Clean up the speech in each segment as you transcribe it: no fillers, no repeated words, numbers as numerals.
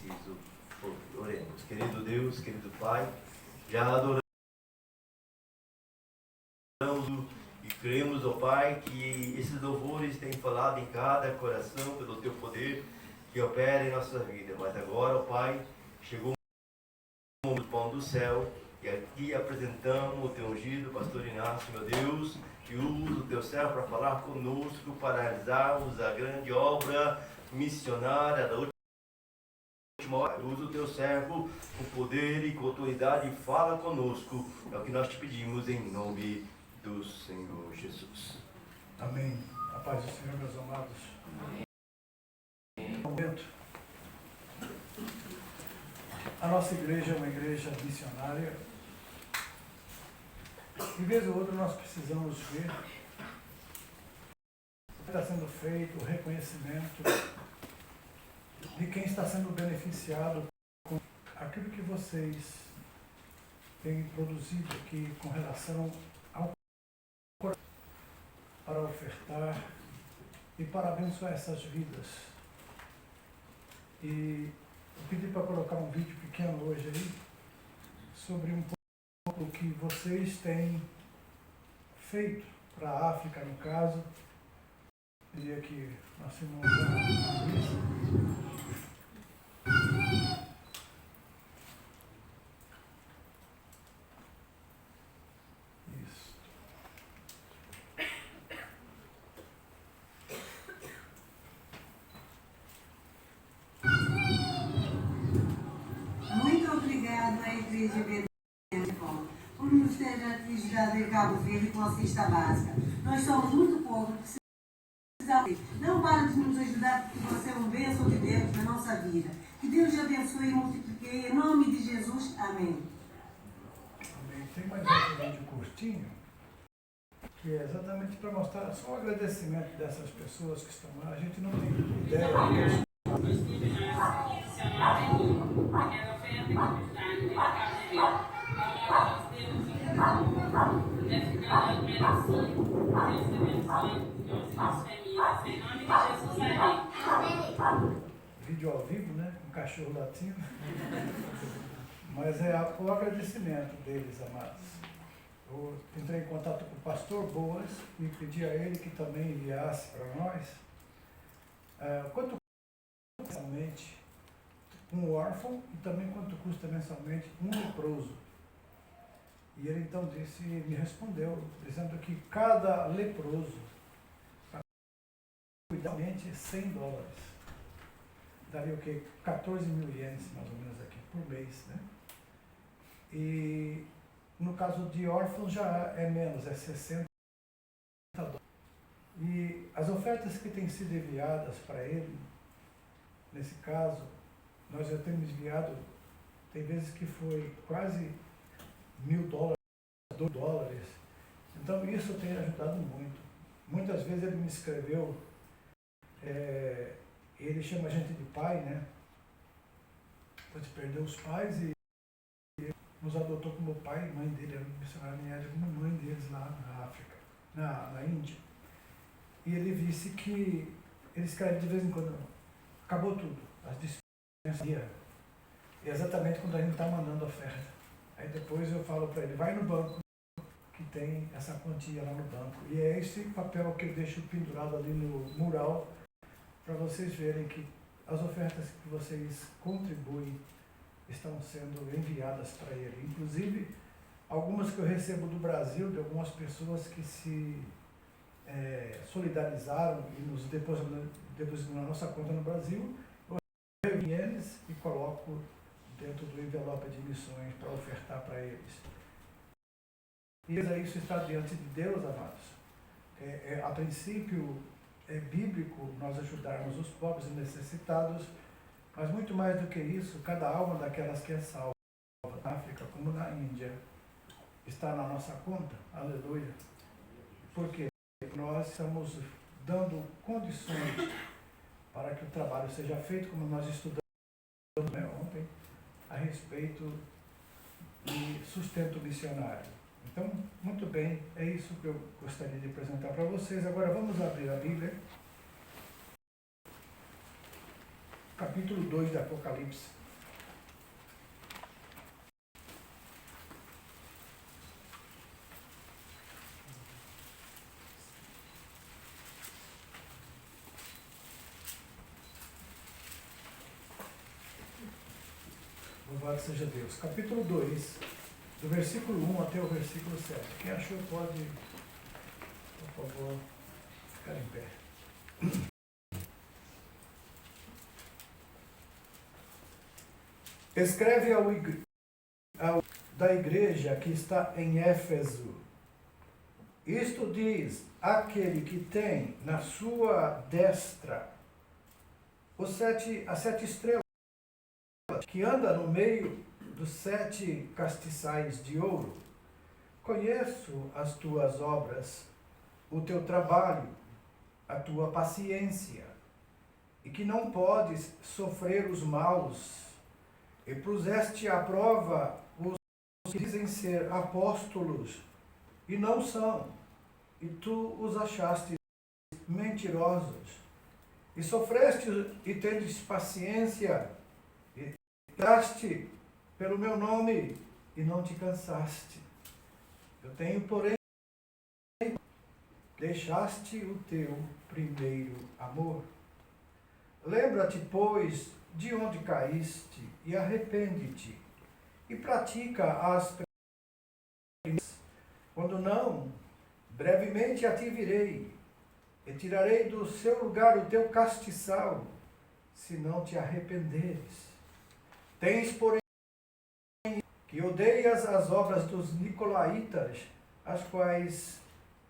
preciso. Oremos. Querido Deus, querido Pai, já adoramos e cremos, ó Pai, que esses louvores têm falado em cada coração pelo Teu poder que opera em nossa vida. Mas agora, ó Pai, chegou o pão do céu e aqui apresentamos o Teu ungido, Pastor Inácio, meu Deus, que usa o Teu servo para falar conosco, para realizarmos a grande obra missionária da última hora. Usa o Teu servo com poder e com autoridade e fala conosco. É o que nós te pedimos em nome do Senhor Jesus. Amém. A paz do Senhor, meus amados. Momento. A nossa igreja é uma igreja missionária. De vez ou outra nós precisamos ver o que está sendo feito, o reconhecimento de quem está sendo beneficiado com aquilo que vocês têm produzido aqui com relação ao para ofertar e para abençoar essas vidas. E eu pedi para colocar um vídeo pequeno hoje aí sobre um pouco o que vocês têm feito para a África, no caso. Eu diria que nós temos isso. Igreja Betânia por nos ter atingido em Cabo Verde com a cesta básica. Nós somos muito poucos, precisamos. Não para de nos ajudar, porque você é um bênção de Deus na nossa vida. Que Deus te abençoe e multiplique. Em nome de Jesus. Amém. Amém. Tem mais um vídeo curtinho, que é exatamente para mostrar só o agradecimento dessas pessoas que estão lá. A gente não tem ideia do que eles vídeo ao vivo, né? Com cachorro latindo. Mas é o agradecimento deles, amados. Eu entrei em contato com o pastor Boas e pedi a ele que também enviasse para nós quanto custa mensalmente um órfão e também quanto custa mensalmente um leproso. E ele então me respondeu, dizendo que cada leproso cuidadamente $100. Daria o quê? 14 mil ienes, mais ou menos, aqui por mês, né? E no caso de órfãos já é menos, é $60. E as ofertas que têm sido enviadas para ele, nesse caso, nós já temos enviado, tem vezes que foi quase $1.000, $2. Então isso tem ajudado muito. Muitas vezes ele me escreveu, ele chama a gente de pai, né? Depois perdeu os pais e nos adotou como pai e mãe dele, era um missionário médico como mãe deles lá na África, na Índia. E ele disse que ele escreve de vez em quando, acabou tudo, as dispensas, exatamente quando a gente está mandando oferta. Aí depois eu falo para ele, vai no banco, que tem essa quantia lá no banco. E é esse papel que eu deixo pendurado ali no mural, para vocês verem que as ofertas que vocês contribuem estão sendo enviadas para ele. Inclusive, algumas que eu recebo do Brasil, de algumas pessoas que se solidarizaram e nos depositam na nossa conta no Brasil, eu recebo eles e coloco dentro do envelope de missões para ofertar para eles. E isso está diante de Deus, amados. A princípio, é bíblico nós ajudarmos os pobres e necessitados, mas muito mais do que isso, cada alma daquelas que é salva, na África como na Índia, está na nossa conta. Aleluia. Por quê? Porque nós estamos dando condições para que o trabalho seja feito, como nós estudamos ontem, a respeito de sustento missionário. Então, muito bem, é isso que eu gostaria de apresentar para vocês. Agora vamos abrir a Bíblia. capítulo 2 de Apocalipse. Louvado seja Deus. Capítulo 2, do versículo 1 até o versículo 7. Quem achou pode, por favor, ficar em pé. Escreve da igreja que está em Éfeso. Isto diz aquele que tem na sua destra as 7 estrelas, que anda no meio dos 7 castiçais de ouro. Conheço as tuas obras, o teu trabalho, a tua paciência, e que não podes sofrer os maus, e puseste à prova os que dizem ser apóstolos, e não são, e tu os achaste mentirosos, e sofreste e tendes paciência, e daste pelo meu nome, e não te cansaste. Eu tenho, porém, deixaste o teu primeiro amor. Lembra-te, pois, de onde caíste, e arrepende-te, e pratica as penas. Quando não, brevemente a ti virei, e tirarei do seu lugar o teu castiçal, se não te arrependeres. Tens, porém, que odeias as obras dos nicolaítas, as quais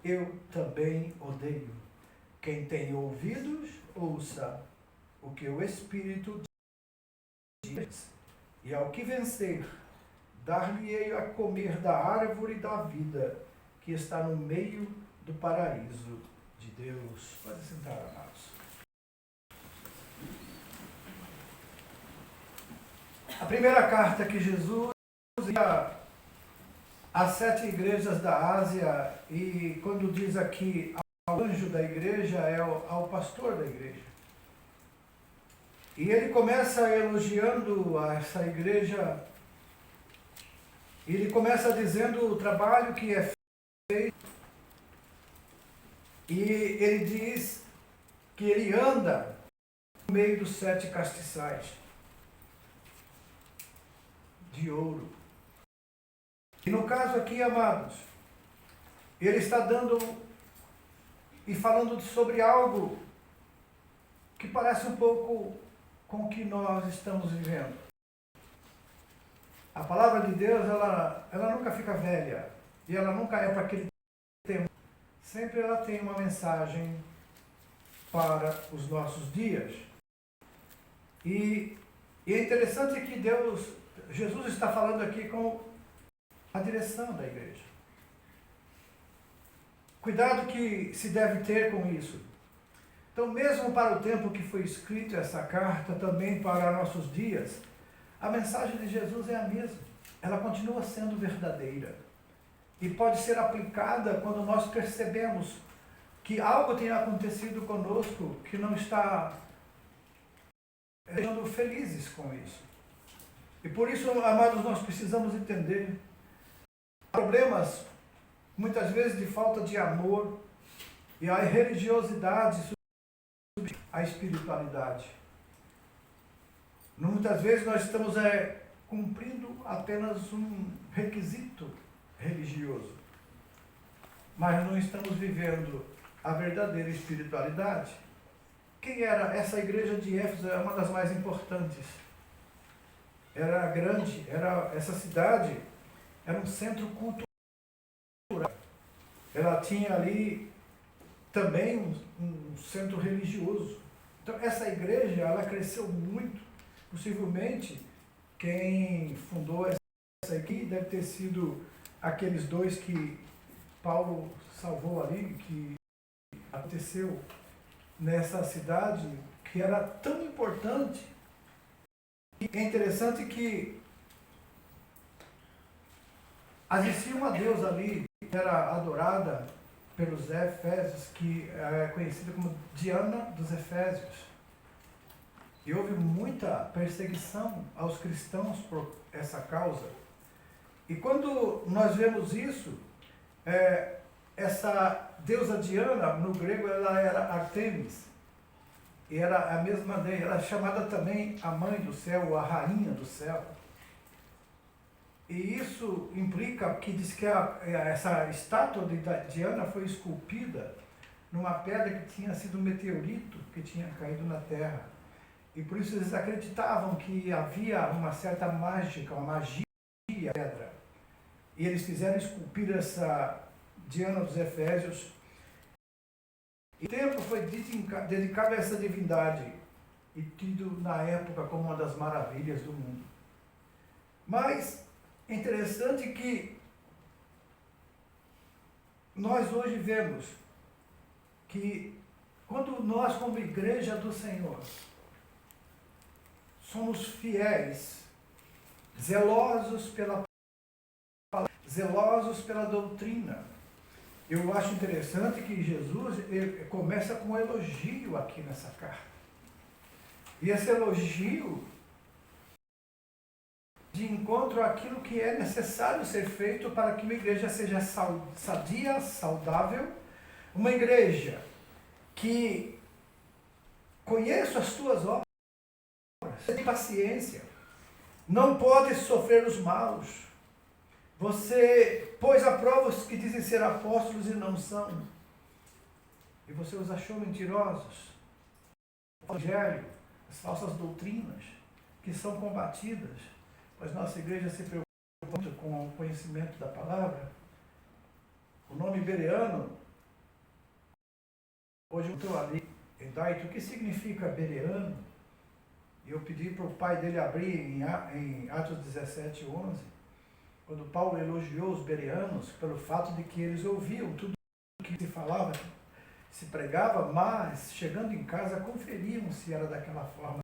eu também odeio. Quem tem ouvidos, ouça o que o Espírito diz. E ao que vencer, dar-lhe-ei a comer da árvore da vida, que está no meio do paraíso de Deus. Pode sentar, amados. A primeira carta que Jesus envia às 7 igrejas da Ásia, e quando diz aqui ao anjo da igreja, é ao pastor da igreja. E ele começa elogiando essa igreja, ele começa dizendo o trabalho que é feito, e ele diz que ele anda no meio dos 7 castiçais de ouro. E no caso aqui, amados, ele está dando e falando sobre algo que parece um pouco com o que nós estamos vivendo. A palavra de Deus, ela nunca fica velha, e ela nunca é para aquele tempo. Sempre ela tem uma mensagem para os nossos dias. E é interessante que Jesus está falando aqui com a direção da igreja. Cuidado que se deve ter com isso. Então, mesmo para o tempo que foi escrita essa carta, também para nossos dias, a mensagem de Jesus é a mesma. Ela continua sendo verdadeira. E pode ser aplicada quando nós percebemos que algo tem acontecido conosco que não está deixando felizes com isso. E por isso, amados, nós precisamos entender problemas, muitas vezes, de falta de amor, e a religiosidade a espiritualidade. Muitas vezes nós estamos cumprindo apenas um requisito religioso, mas não estamos vivendo a verdadeira espiritualidade. Quem era essa igreja de Éfeso? É uma das mais importantes. Era grande, essa cidade era um centro cultural. Ela tinha ali também um centro religioso. Então, essa igreja, ela cresceu muito. Possivelmente, quem fundou essa aqui deve ter sido aqueles 2 que Paulo salvou ali, que aconteceu nessa cidade, que era tão importante. E é interessante que existia uma deusa ali, que era adorada pelos Efésios, que é conhecida como Diana dos Efésios. E houve muita perseguição aos cristãos por essa causa. E quando nós vemos isso, essa deusa Diana, no grego, ela era Artemis. E era a mesma deusa, era chamada também a mãe do céu, a rainha do céu. E isso implica que diz que essa estátua de Diana foi esculpida numa pedra que tinha sido um meteorito que tinha caído na terra. E por isso eles acreditavam que havia uma certa mágica, uma magia na pedra. E eles fizeram esculpir essa Diana dos Efésios. E o templo foi dedicado a essa divindade e tido na época como uma das maravilhas do mundo. Mas é interessante que nós hoje vemos que quando nós, como igreja do Senhor, somos fiéis, zelosos pela palavra, zelosos pela doutrina, eu acho interessante que Jesus começa com um elogio aqui nessa carta. E esse elogio de encontro àquilo que é necessário ser feito para que uma igreja seja sadia, saudável, uma igreja que conheça as tuas obras, tem paciência, não pode sofrer os maus. Você pôs à prova os que dizem ser apóstolos e não são, e você os achou mentirosos. O evangelho, as falsas doutrinas que são combatidas, pois nossa igreja se preocupa muito com o conhecimento da palavra. O nome Bereano, hoje eu estou ali em Daito, o que significa Bereano? E eu pedi para o pai dele abrir em Atos 17:11, quando Paulo elogiou os bereanos pelo fato de que eles ouviam tudo o que se falava, se pregava, mas chegando em casa conferiam se era daquela forma.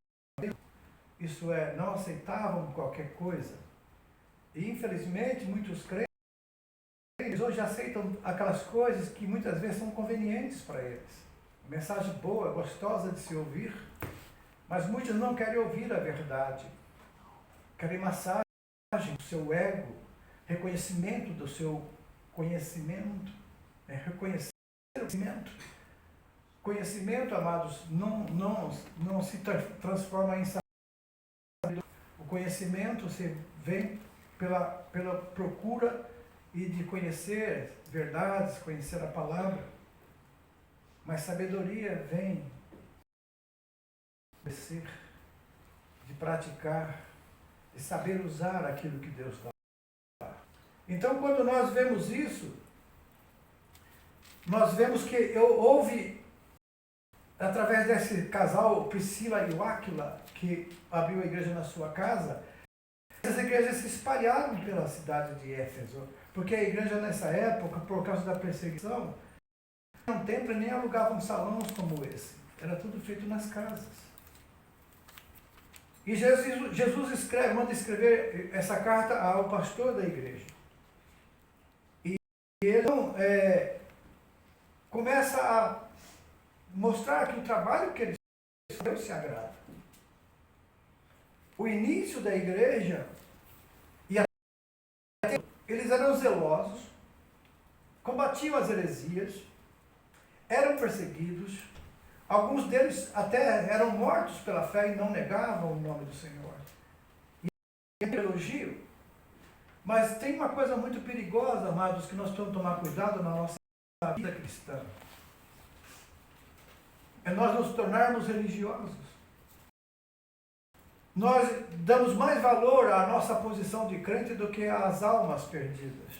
Isso é, não aceitavam qualquer coisa. E infelizmente muitos crentes hoje aceitam aquelas coisas que muitas vezes são convenientes para eles. Mensagem boa, gostosa de se ouvir, mas muitos não querem ouvir a verdade. Querem massagem do seu ego, reconhecimento do seu conhecimento, reconhecer o conhecimento. Conhecimento, amados, não se transforma em sabedoria. O conhecimento se vem pela procura e de conhecer verdades, conhecer a palavra. Mas sabedoria vem de ser, de praticar, de saber usar aquilo que Deus dá. Então, quando nós vemos isso, nós vemos que houve, através desse casal, Priscila e Áquila, que abriu a igreja na sua casa, essas igrejas se espalharam pela cidade de Éfeso, porque a igreja nessa época, por causa da perseguição, não templo nem alugavam salões como esse. Era tudo feito nas casas. E Jesus manda escrever essa carta ao pastor da igreja. E ele começa a mostrar que o trabalho que ele fez, Deus se agrada. O início da igreja, eles eram zelosos, combatiam as heresias, eram perseguidos, alguns deles até eram mortos pela fé e não negavam o nome do Senhor. E elogio. Mas tem uma coisa muito perigosa, amados, que nós precisamos tomar cuidado na nossa vida cristã. É nós nos tornarmos religiosos. Nós damos mais valor à nossa posição de crente do que às almas perdidas.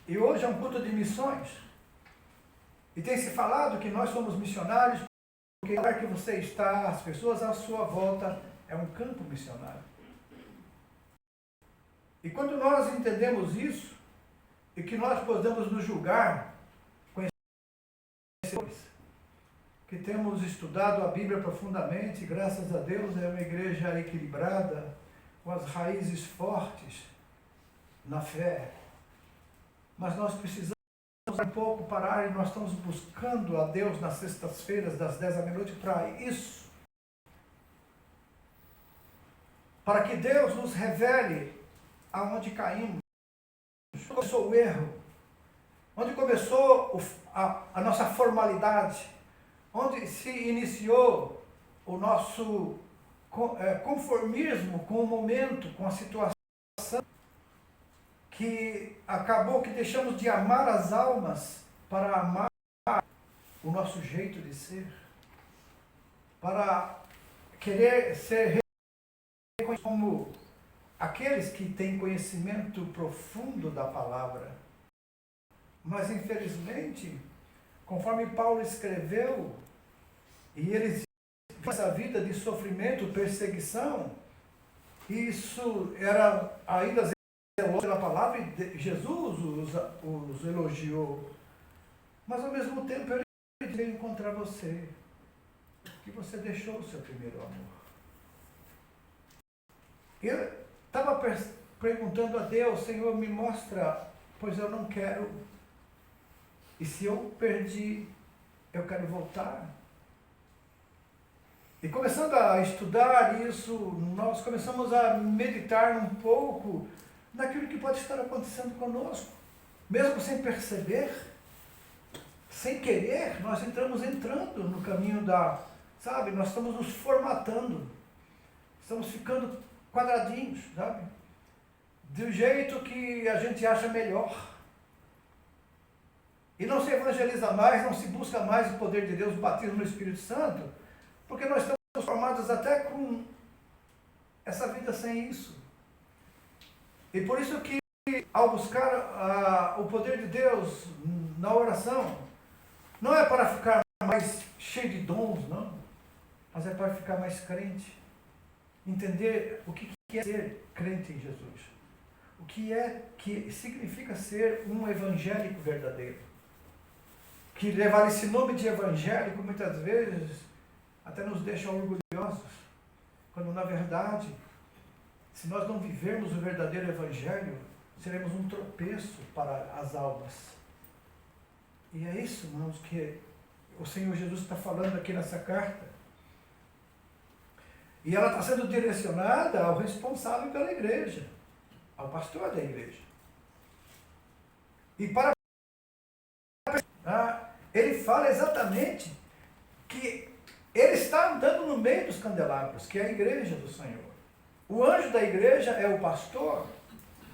E hoje é um culto de missões. E tem se falado que nós somos missionários, porque o lugar que você está, as pessoas à sua volta, é um campo missionário. E quando nós entendemos isso, e que nós podemos nos julgar, conhecedores, que temos estudado a Bíblia profundamente, graças a Deus é uma igreja equilibrada, com as raízes fortes na fé. Mas nós precisamos um pouco parar e nós estamos buscando a Deus nas sextas-feiras, das 10 da meia-noite, para isso. para que Deus nos revele aonde caímos, onde começou o erro, onde começou a nossa formalidade, onde se iniciou o nosso conformismo com o momento, com a situação, que acabou que deixamos de amar as almas para amar o nosso jeito de ser, para querer ser reconhecidos como aqueles que têm conhecimento profundo da palavra. Mas infelizmente, conforme Paulo escreveu, e ele essa vida de sofrimento, perseguição, isso era ainda pela palavra, e Jesus os elogiou. Mas ao mesmo tempo ele veio encontrar você, que você deixou o seu primeiro amor. Eu estava perguntando a Deus, Senhor, me mostra, pois eu não quero. E se eu perdi, eu quero voltar. E começando a estudar isso, nós começamos a meditar um pouco naquilo que pode estar acontecendo conosco. Mesmo sem perceber, sem querer, nós entrando no caminho sabe, nós estamos nos formatando, estamos ficando quadradinhos, sabe? Do jeito que a gente acha melhor. E não se evangeliza mais, não se busca mais o poder de Deus, o batismo no Espírito Santo, porque nós estamos formados até com essa vida sem isso. E por isso que, ao buscar o poder de Deus na oração, não é para ficar mais cheio de dons, não, mas é para ficar mais crente. Entender o que é ser crente em Jesus. O que significa ser um evangélico verdadeiro. Que levar esse nome de evangélico muitas vezes até nos deixa orgulhosos, quando na verdade, se nós não vivermos o verdadeiro evangelho, seremos um tropeço para as almas. E é isso, irmãos, que o Senhor Jesus está falando aqui nessa carta. E ela está sendo direcionada ao responsável pela igreja, ao pastor da igreja. E para ele fala exatamente que ele está andando no meio dos candelabros, que é a igreja do Senhor. O anjo da igreja é o pastor,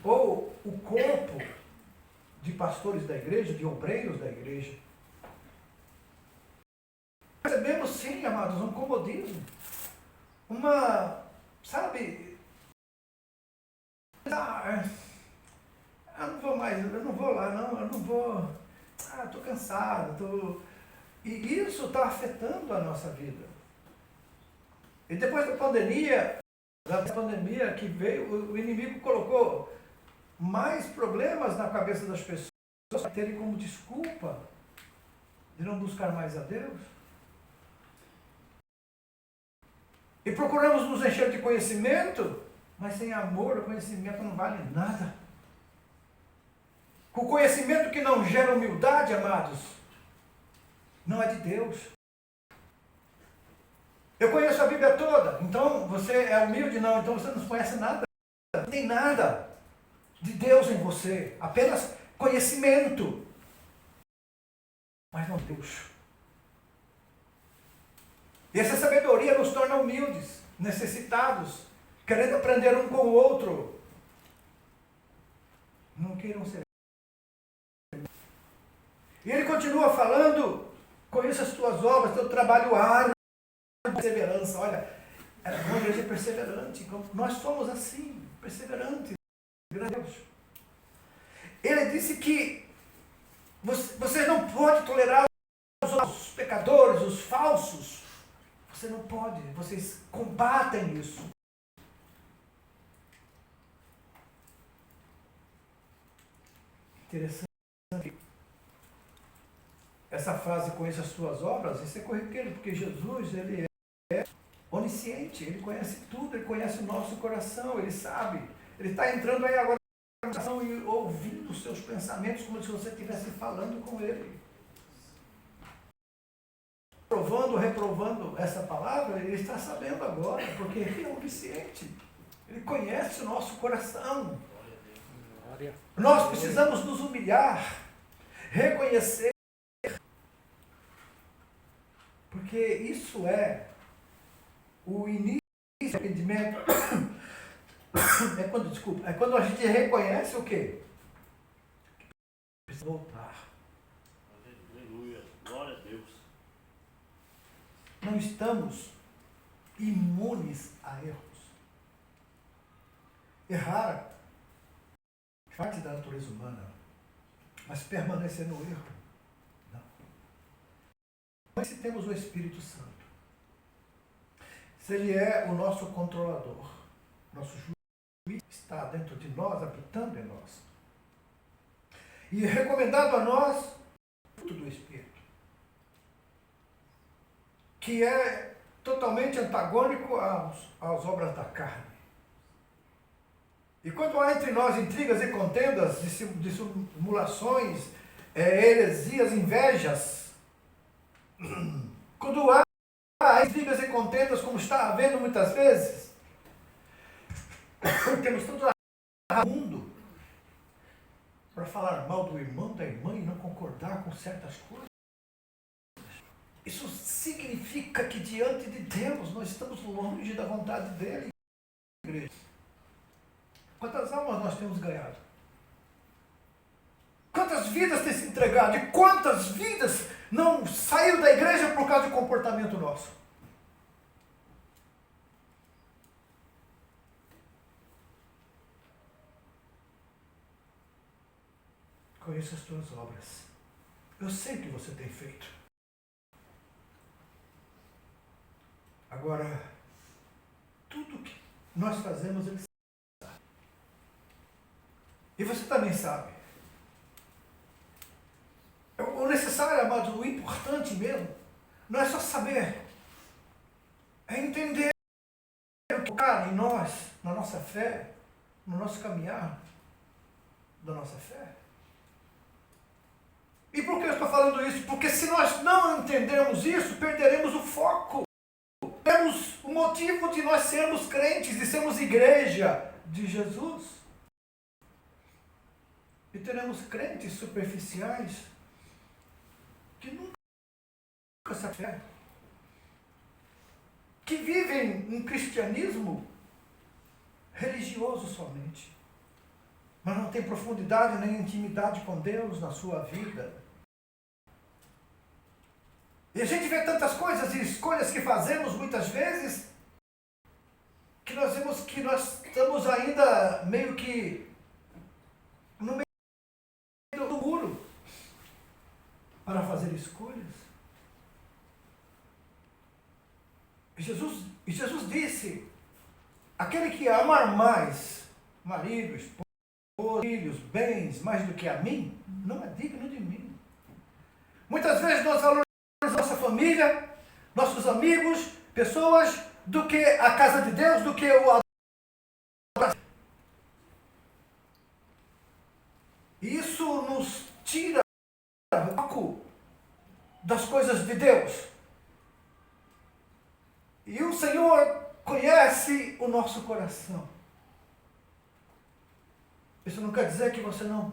ou o corpo de pastores da igreja, de obreiros da igreja. Percebemos sim, amados, um comodismo. Sabe, eu não vou mais, eu não vou lá, não, eu não vou, estou cansado, E isso está afetando a nossa vida. E depois da pandemia que veio, o inimigo colocou mais problemas na cabeça das pessoas para terem como desculpa de não buscar mais a Deus. E procuramos nos encher de conhecimento, mas sem amor, o conhecimento não vale nada. Com conhecimento que não gera humildade, amados, não é de Deus. Eu conheço a Bíblia toda, então você é humilde? Não, então você não conhece nada. Não tem nada de Deus em você, apenas conhecimento, mas não Deus. E essa sabedoria nos torna humildes, necessitados, querendo aprender um com o outro. Não queiram ser. E ele continua falando, conheça as tuas obras, teu trabalho árduo, perseverança. Olha, era uma igreja perseverante, nós somos assim, perseverantes, graças a Deus. Ele disse que você não pode tolerar os pecadores, os falsos. Você não pode, vocês combatem isso. Interessante. Essa frase, conheça as suas obras, isso é corriqueiro, porque Jesus, ele é onisciente, ele conhece tudo, ele conhece o nosso coração, ele sabe. Ele está entrando aí agora no coração e ouvindo os seus pensamentos como se você estivesse falando com ele. Reprovando essa palavra, ele está sabendo agora, porque ele é onisciente. Ele conhece o nosso coração. Glória. Nós precisamos nos humilhar, reconhecer, porque isso é o início do arrependimento. É quando a gente reconhece o quê? Precisa voltar. Aleluia. Glória a Deus. Não estamos imunes a erros. Errar é parte da natureza humana, mas permanecer no erro, não. Mas se temos o Espírito Santo, se Ele é o nosso controlador, nosso juiz está dentro de nós, habitando em nós, e é recomendado a nós o fruto do Espírito, que é totalmente antagônico às obras da carne. E quando há entre nós intrigas e contendas, dissimulações, heresias, invejas, quando há intrigas e contendas, como está havendo muitas vezes, temos todo o mundo para falar mal do irmão, da irmã e não concordar com certas coisas. Isso significa que diante de Deus nós estamos longe da vontade dele, igreja. Quantas almas nós temos ganhado? Quantas vidas têm se entregado? E quantas vidas não saíram da igreja por causa de comportamento nosso? Conheço as tuas obras. Eu sei o que você tem feito. Agora, tudo que nós fazemos, ele sabe. E você também sabe. O necessário, amados, o importante mesmo, não é só saber, é entender o que em nós, na nossa fé, no nosso caminhar da nossa fé. E por que eu estou falando isso? Porque se nós não entendermos isso, perderemos o foco. Temos o motivo de nós sermos crentes, de sermos igreja de Jesus. E teremos crentes superficiais que nunca essa fé, que vivem um cristianismo religioso somente, mas não tem profundidade nem intimidade com Deus na sua vida. E a gente vê tantas coisas e escolhas que fazemos muitas vezes, que nós vemos que nós estamos ainda meio que no meio do muro para fazer escolhas. E Jesus disse, aquele que amar mais marido, esposa, filhos, bens, mais do que a mim, não é digno de mim. Muitas vezes nós valorizamos nossa família, nossos amigos, pessoas, do que a casa de Deus, do que o adoração. Isso nos tira o foco das coisas de Deus. E o Senhor conhece o nosso coração. Isso não quer dizer que você não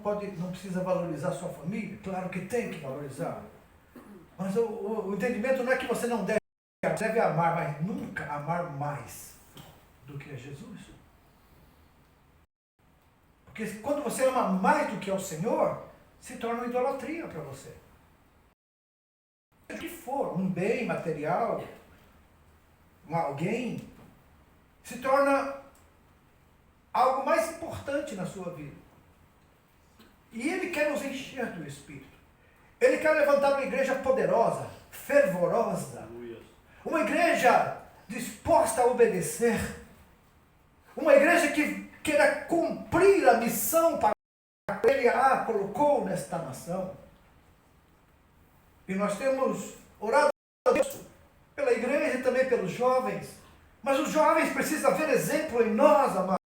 precisa valorizar a sua família. Claro que tem que valorizar. Mas o entendimento não é que você não deve amar, mas nunca amar mais do que a Jesus. Porque quando você ama mais do que ao Senhor, se torna uma idolatria para você. O que for, um bem material, alguém, se torna algo mais importante na sua vida. E Ele quer nos encher do Espírito. Ele quer levantar uma igreja poderosa, fervorosa, uma igreja disposta a obedecer, uma igreja que queira cumprir a missão para que Ele a colocou nesta nação. E nós temos orado a Deus pela igreja e também pelos jovens, mas os jovens precisam ver exemplo em nós, amados.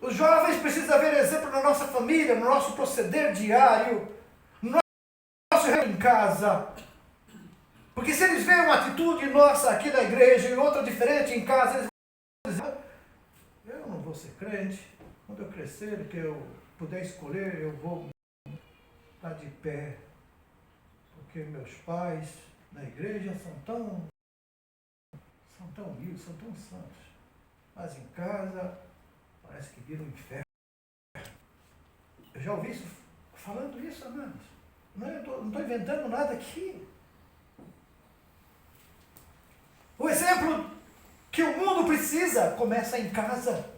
Os jovens precisam ver exemplo na nossa família, no nosso proceder diário, no nosso em casa. Porque se eles veem uma atitude nossa aqui na igreja e outra diferente em casa, eles vão dizer, ser crente, quando eu crescer, que eu puder escolher, eu vou estar de pé, porque meus pais na igreja são tão humildes, são tão santos, mas em casa parece que vira um inferno. Eu já ouvi isso, falando isso, amados. Não estou inventando nada aqui. O exemplo que o mundo precisa começa em casa.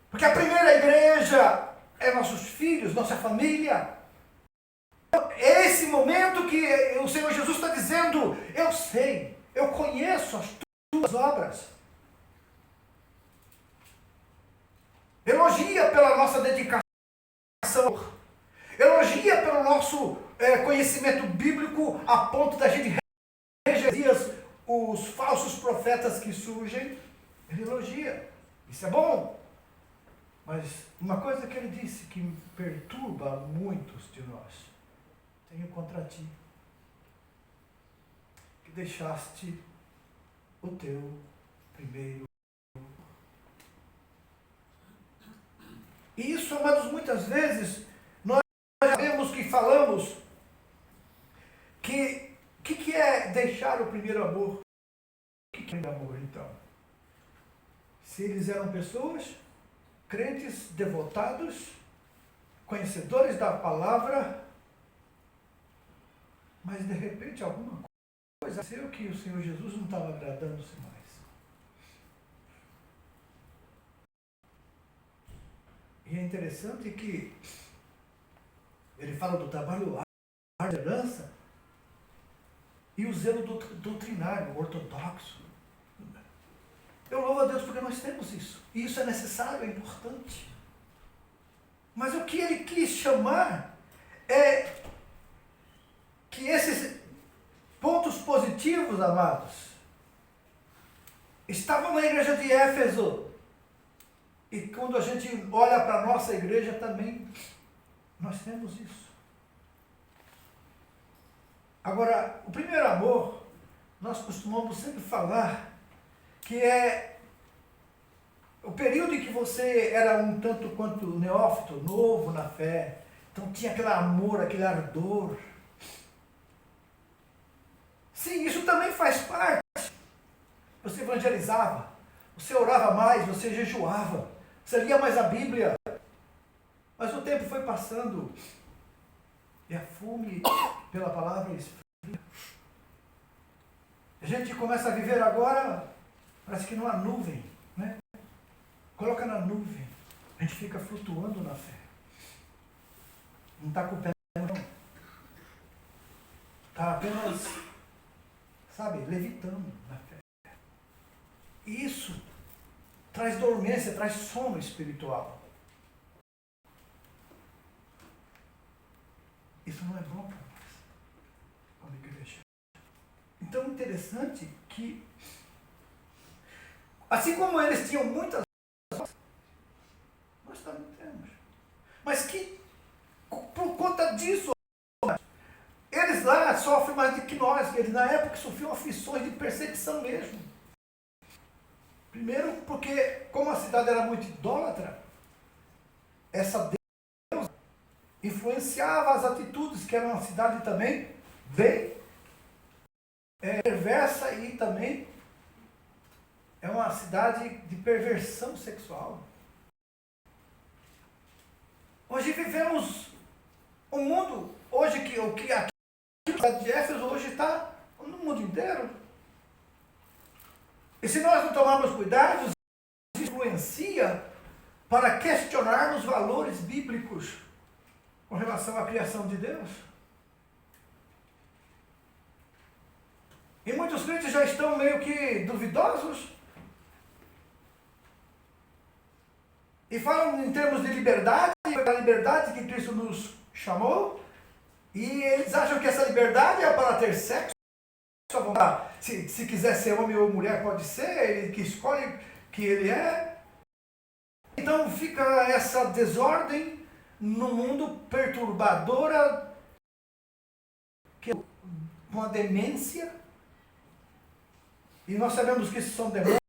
Porque a primeira igreja é nossos filhos, nossa família. É esse momento que o Senhor Jesus está dizendo, eu sei, eu conheço as tuas obras. Elogia pela nossa dedicação. Elogia pelo nosso conhecimento bíblico a ponto da gente reger os falsos profetas que surgem. Ele elogia. Isso é bom. Mas uma coisa que ele disse que perturba muitos de nós. Tenho contra ti que deixaste o teu primeiro. E isso, amados, muitas vezes nós sabemos que falamos que é deixar o primeiro amor. O que é o primeiro amor, então? Se eles eram pessoas, crentes, devotados, conhecedores da palavra, mas de repente alguma coisa aconteceu que o Senhor Jesus não estava agradando-se mais. E é interessante que ele fala do trabalho da liderança e o zelo doutrinário, ortodoxo. Eu louvo a Deus porque nós temos isso. E isso é necessário, é importante. Mas o que ele quis chamar é que esses pontos positivos, amados, estavam na igreja de Éfeso. E quando a gente olha para a nossa igreja também, nós temos isso. Agora, o primeiro amor, nós costumamos sempre falar que é o período em que você era um tanto quanto neófito, novo na fé. Então tinha aquele amor, aquele ardor. Sim, isso também faz parte. Você evangelizava, você orava mais, você jejuava, você lia mais a Bíblia. Mas o tempo foi passando e a fome pela palavra esfria. A gente começa a viver agora, parece que numa nuvem, né? Coloca na nuvem, a gente fica flutuando na fé. Não está com o pé no chão. Está apenas, levitando na fé. E isso traz dormência, traz sono espiritual. Isso não é bom para nós, como igreja. Então, interessante que, assim como eles tinham muitas coisas, nós também temos. Mas que, por conta disso, eles lá sofrem mais do que nós. Eles, na época, sofriam aflições de perseguição mesmo. Primeiro, porque, como a cidade era muito idólatra, essa deusa influenciava as atitudes, que era uma cidade também bem perversa e também é uma cidade de perversão sexual. Hoje vivemos um mundo, hoje que a cidade de Éfeso hoje está no mundo inteiro. E se nós não tomarmos cuidado, isso influencia para questionarmos valores bíblicos com relação à criação de Deus. E muitos crentes já estão meio que duvidosos. E falam em termos de liberdade, a liberdade que Cristo nos chamou. E eles acham que essa liberdade é para ter sexo. Se quiser ser homem ou mulher, pode ser. Ele que escolhe que ele é. Então fica essa desordem no mundo perturbadora, que é uma demência. E nós sabemos que isso são demônios,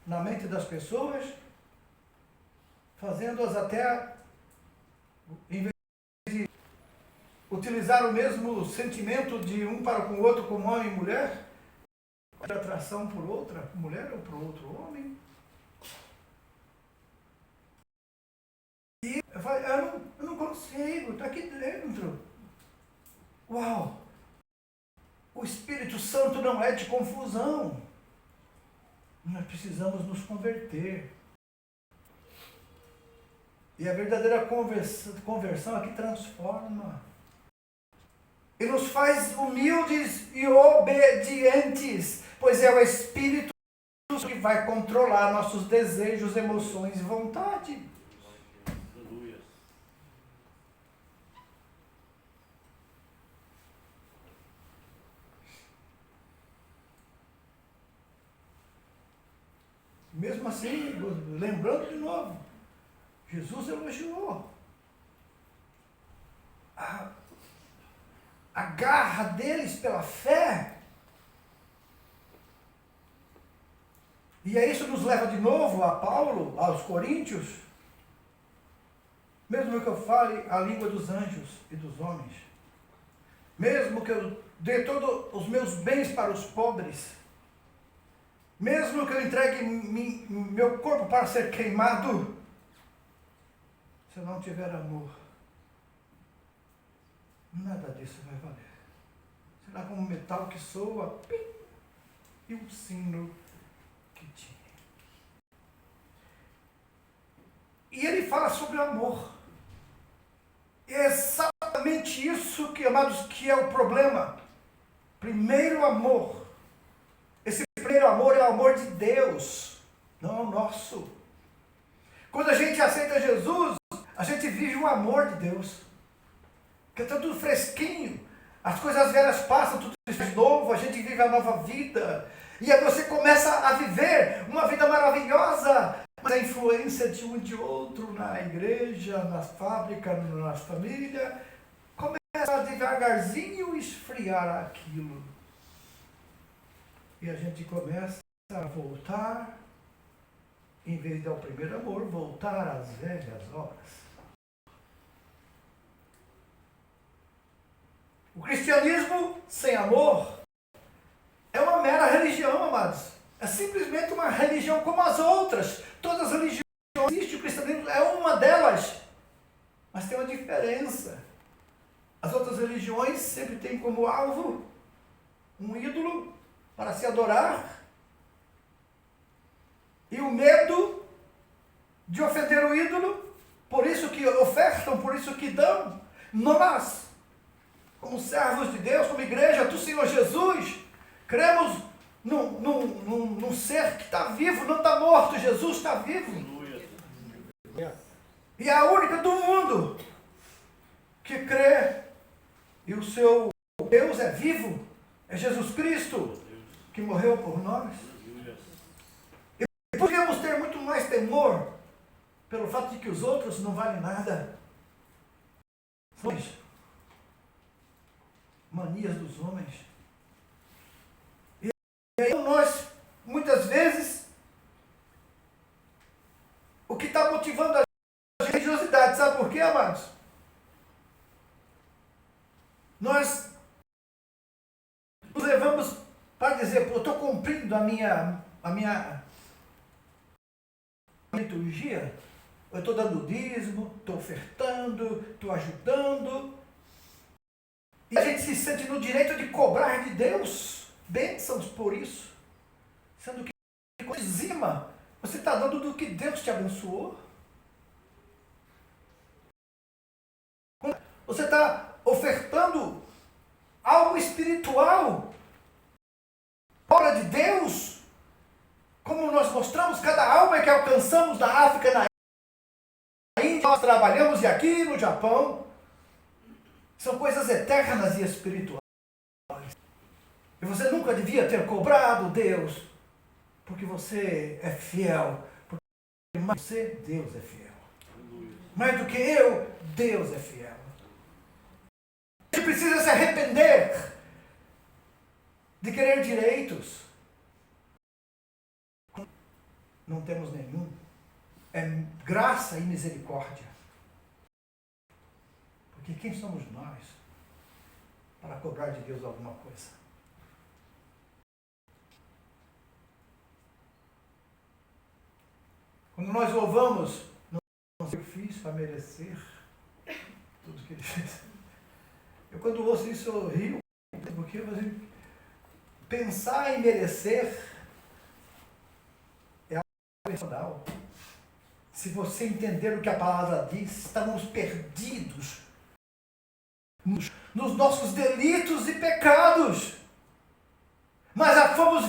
na mente das pessoas, fazendo-as até, em vez de utilizar o mesmo sentimento de um para com o outro, como homem e mulher, de atração por outra mulher ou por outro homem. E eu não consigo, está aqui dentro. Uau! O Espírito Santo não é de confusão. Nós precisamos nos converter. E a verdadeira conversão é que transforma. E nos faz humildes e obedientes, pois é o Espírito que vai controlar nossos desejos, emoções e vontade. Aleluia. Mesmo assim, lembrando de novo, Jesus elogiou a garra deles pela fé. E aí isso nos leva de novo a Paulo, aos Coríntios. Mesmo que eu fale a língua dos anjos e dos homens, mesmo que eu dê todos os meus bens para os pobres, mesmo que eu entregue meu corpo para ser queimado, se eu não tiver amor, nada disso vai valer. Será como um metal que soa pim, e um sino que tine. E ele fala sobre o amor. E é exatamente isso que, amados, que é o problema. Primeiro amor. Esse primeiro amor é o amor de Deus, não o nosso. Quando a gente aceita Jesus, a gente vive o amor de Deus. Que está tudo fresquinho. As coisas velhas passam, tudo é novo, a gente vive a nova vida. E aí você começa a viver uma vida maravilhosa. Mas a influência de um e de outro na igreja, na fábrica, na família, começa a devagarzinho esfriar aquilo. E a gente começa a voltar, em vez de ao primeiro amor, voltar às velhas obras. O cristianismo sem amor é uma mera religião, amados. É simplesmente uma religião como as outras. Todas as religiões existem, o cristianismo é uma delas. Mas tem uma diferença. As outras religiões sempre têm como alvo um ídolo para se adorar. E o medo de ofender o ídolo, por isso que ofertam, por isso que dão. Nós, como servos de Deus, como igreja do Senhor Jesus, cremos num ser que está vivo, não está morto. Jesus está vivo. E é a única do mundo que crê, e o seu Deus é vivo, é Jesus Cristo, que morreu por nós. E podemos ter muito mais temor pelo fato de que os outros não valem nada. São manias dos homens. E aí nós, muitas vezes, o que está motivando a religiosidade, sabe por quê, amados? Nós nos levamos para dizer, eu estou cumprindo a minha liturgia, eu estou dando dízimo, estou ofertando, estou ajudando. E a gente se sente no direito de cobrar de Deus bênçãos por isso. Sendo que, por cima, você está dando do que Deus te abençoou. Você está ofertando algo espiritual, obra de Deus, como nós mostramos, cada alma que alcançamos na África, na Índia, nós trabalhamos, e aqui no Japão, são coisas eternas e espirituais. E você nunca devia ter cobrado Deus, porque você é fiel, porque mais você, Deus é fiel. Mais do que eu, Deus é fiel. Você precisa se arrepender de querer direitos. não temos nenhum. É graça e misericórdia. Porque quem somos nós para cobrar de Deus alguma coisa? Quando nós louvamos, não sei o que eu fiz para merecer tudo que ele fez. Eu quando ouço isso eu rio, porque pensar em merecer é algo personal. Se você entender o que a palavra diz, estamos perdidos nos nossos delitos e pecados. Mas já fomos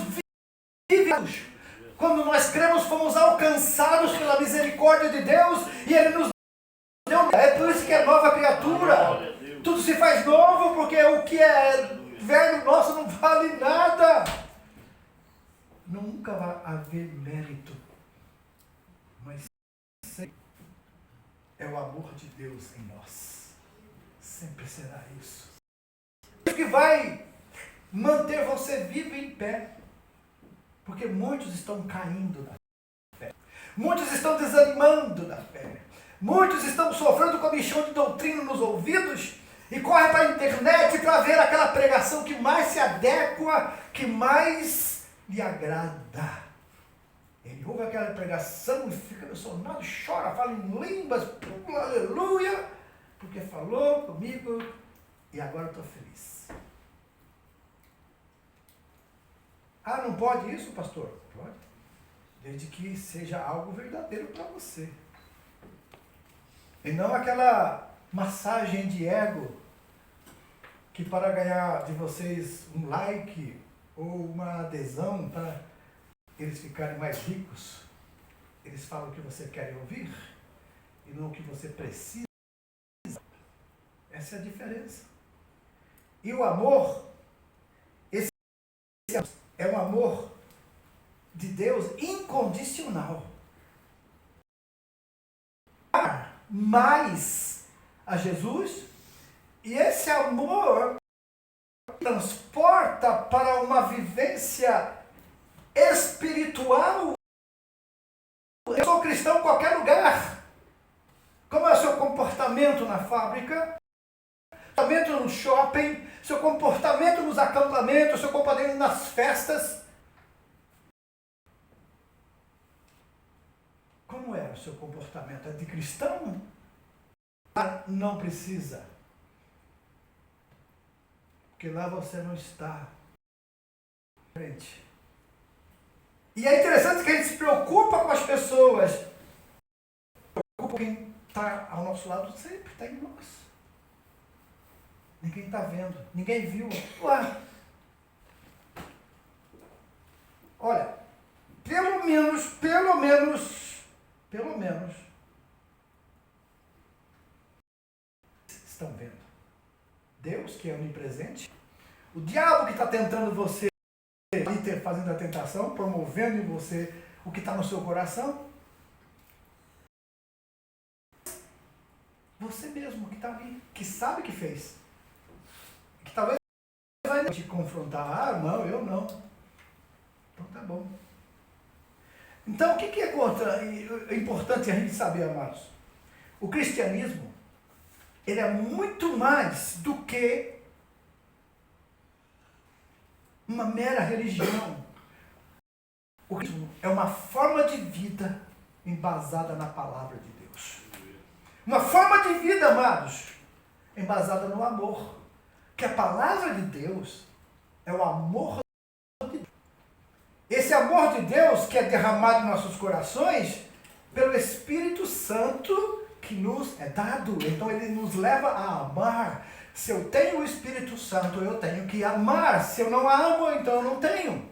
vividos. Quando nós cremos, fomos alcançados pela misericórdia de Deus e Ele nos deu. É por isso que é nova criatura. Tudo se faz novo, porque o que é velho nosso não vale nada. Nunca vai haver mérito, mas é o amor de Deus em nós. Sempre será isso. Isso que vai manter você vivo e em pé. Porque muitos estão caindo da fé. Muitos estão desanimando da fé. Muitos estão sofrendo comichão de doutrina nos ouvidos e correm para a internet para ver aquela pregação que mais se adequa, que mais lhe agrada. Ele ouve aquela pregação e fica emocionado, chora, fala em línguas, aleluia, porque falou comigo e agora estou feliz. Ah, não pode isso, pastor? Pode. Desde que seja algo verdadeiro para você. E não aquela massagem de ego que para ganhar de vocês um like ou uma adesão para eles ficarem mais ricos, eles falam o que você quer ouvir e não o que você precisa. Essa é a diferença. E o amor, esse é um amor de Deus incondicional. Mais a Jesus, e esse amor transporta para uma vivência espiritual. Eu sou cristão em qualquer lugar. Como é o seu comportamento na fábrica? Comportamento no shopping, seu comportamento nos acampamentos, seu comportamento nas festas. Como é o seu comportamento? É de cristão? Não precisa. Porque lá você não está frente. E é interessante que a gente se preocupa com as pessoas. Preocupa quem está ao nosso lado sempre, está em nós. Ninguém está vendo, ninguém viu. Ué. Olha, pelo menos, estão vendo. Deus, que é onipresente, o diabo que está tentando você, fazendo a tentação, promovendo em você o que está no seu coração, você mesmo que está ali, que sabe que fez, que talvez vai te confrontar. Ah, não, eu não. Então tá bom. Então o que é importante a gente saber, amados? O cristianismo, ele é muito mais do que uma mera religião. O cristianismo é uma forma de vida embasada na palavra de Deus. Uma forma de vida, amados, embasada no amor. Que a palavra de Deus é o amor de Deus. Esse amor de Deus que é derramado em nossos corações pelo Espírito Santo que nos é dado. Então ele nos leva a amar. Se eu tenho o Espírito Santo, eu tenho que amar. Se eu não amo, então eu não tenho.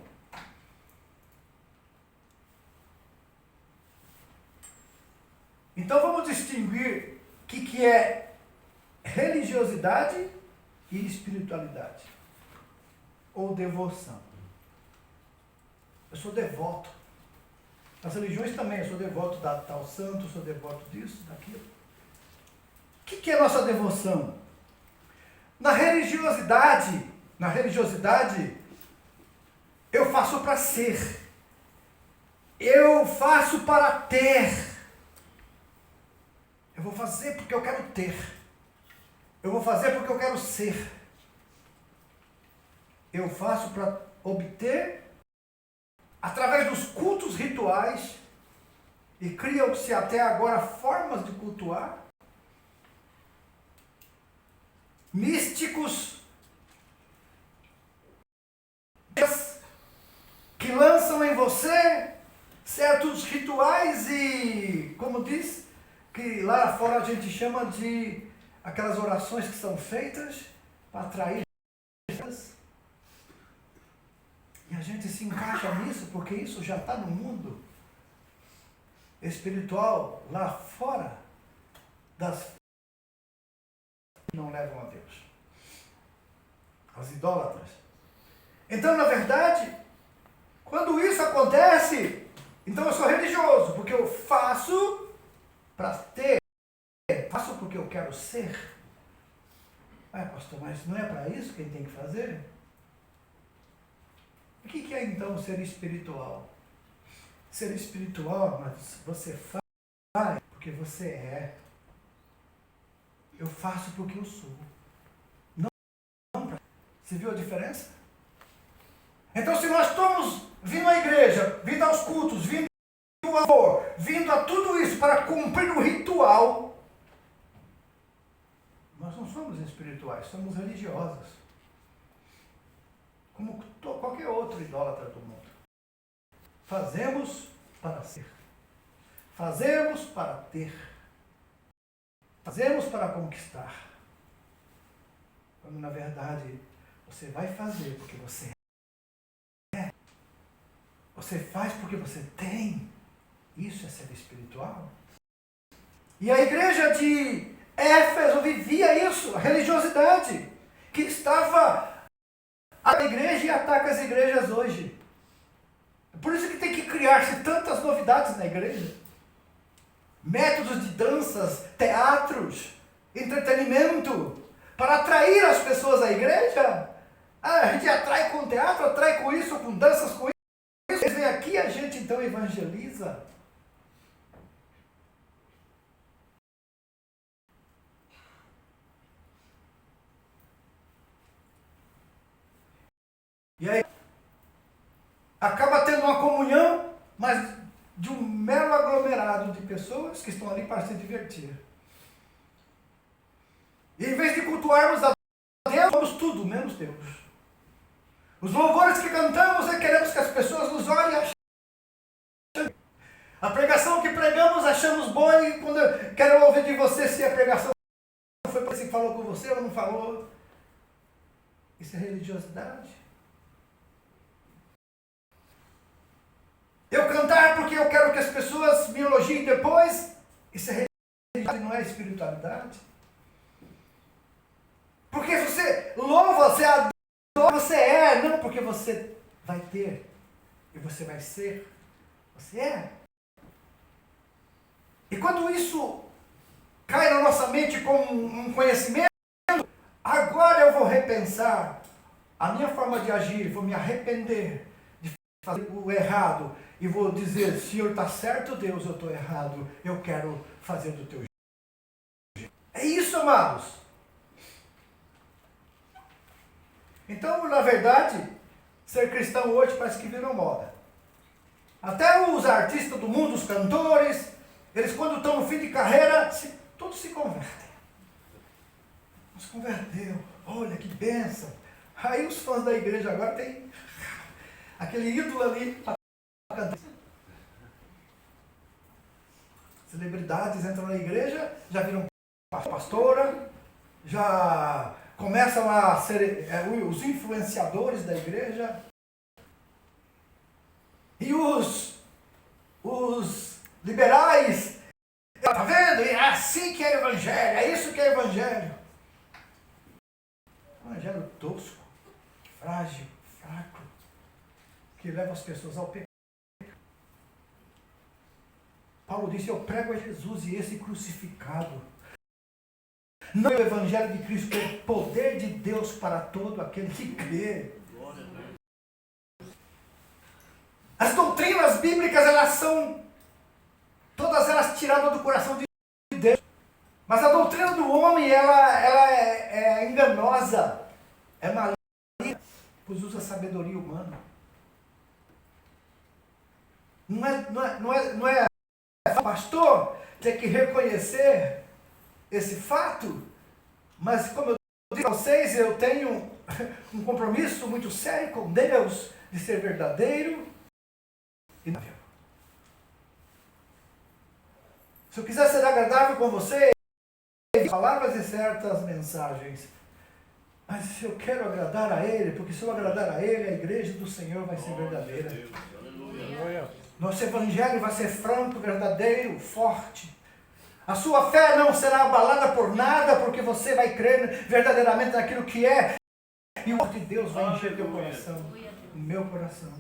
Então vamos distinguir o que é religiosidade e espiritualidade. Ou devoção. Eu sou devoto. Nas religiões também, eu sou devoto da tal santo, sou devoto disso, daquilo. O que é a nossa devoção? Na religiosidade, eu faço para ser. eu faço para ter. Eu vou fazer porque eu quero ter. Eu vou fazer porque eu quero ser. Eu faço para obter através dos cultos rituais, e criam-se até agora formas de cultuar, místicos que lançam em você certos rituais e, como diz, que lá fora a gente chama de aquelas orações que são feitas para atrair. E a gente se encaixa nisso porque isso já está no mundo espiritual lá fora das que não levam a Deus, as idólatras. Então, na verdade, quando isso acontece, então eu sou religioso, porque eu faço para ter, faço porque eu quero ser. Pastor, mas não é para isso que ele tem que fazer? O que é então ser espiritual? Ser espiritual, mas você faz porque você é. Eu faço porque eu sou. Não pra... Você viu a diferença? Então, se nós estamos vindo à igreja, vindo aos cultos, vindo ao amor, vindo a tudo isso para cumprir o ritual, nós não somos espirituais, somos religiosos. Como qualquer outro idólatra do mundo. Fazemos para ser. Fazemos para ter. Fazemos para conquistar. Quando na verdade você vai fazer porque você é. Você faz porque você tem. Isso é ser espiritual. E a igreja de Éfeso vivia isso, a religiosidade, que estava a igreja e ataca as igrejas hoje. Por isso que tem que criar-se tantas novidades na igreja. Métodos de danças, teatros, entretenimento, para atrair as pessoas à igreja. A gente atrai com teatro, atrai com isso, com danças, com isso. Eles vêm aqui e a gente então evangeliza. E aí, acaba tendo uma comunhão, mas de um mero aglomerado de pessoas que estão ali para se divertir. E em vez de cultuarmos a Deus, somos tudo menos Deus. Os louvores que cantamos queremos que as pessoas nos olhem e achem. A pregação que pregamos achamos boa e quando eu quero ouvir de você se a pregação foi para você que falou com você ou não falou. Isso é religiosidade. Eu cantar porque eu quero que as pessoas me elogiem depois, isso é religiosidade, não é espiritualidade. Porque você louva, você adora, você é, não porque você vai ter e você vai ser, você é. E quando isso cai na nossa mente como um conhecimento, agora eu vou repensar a minha forma de agir, vou me arrepender de fazer o errado. E vou dizer, Senhor, está certo, Deus, eu estou errado. Eu quero fazer do teu jeito. É isso, amados. Então, na verdade, ser cristão hoje parece que virou moda. Até os artistas do mundo, os cantores, eles quando estão no fim de carreira, todos se convertem. Nos converteu. Olha que bênção. Aí os fãs da igreja agora tem aquele ídolo ali. Celebridades entram na igreja, já viram pastora, já começam a ser os influenciadores da igreja. E os liberais, tá vendo? É assim que é o evangelho, é isso que é o evangelho. Um evangelho tosco, frágil, fraco, que leva as pessoas ao pecado. Paulo disse, eu prego a Jesus e esse crucificado. Não é o evangelho de Cristo, é o poder de Deus para todo aquele que crê. As doutrinas bíblicas, elas são, todas elas tiradas do coração de Deus. Mas a doutrina do homem, ela é enganosa, é maligna, pois usa sabedoria humana. Não é pastor ter que reconhecer esse fato, mas como eu disse a vocês, eu tenho um compromisso muito sério com Deus de ser verdadeiro e agradável. Se eu quiser ser agradável com você, palavras e certas mensagens, mas se eu quero agradar a Ele, porque se eu agradar a Ele, a igreja do Senhor vai ser verdadeira. Nosso evangelho vai ser franco, verdadeiro, forte. A sua fé não será abalada por nada, porque você vai crer verdadeiramente naquilo que é. E o amor de Deus vai encher teu coração, o meu coração.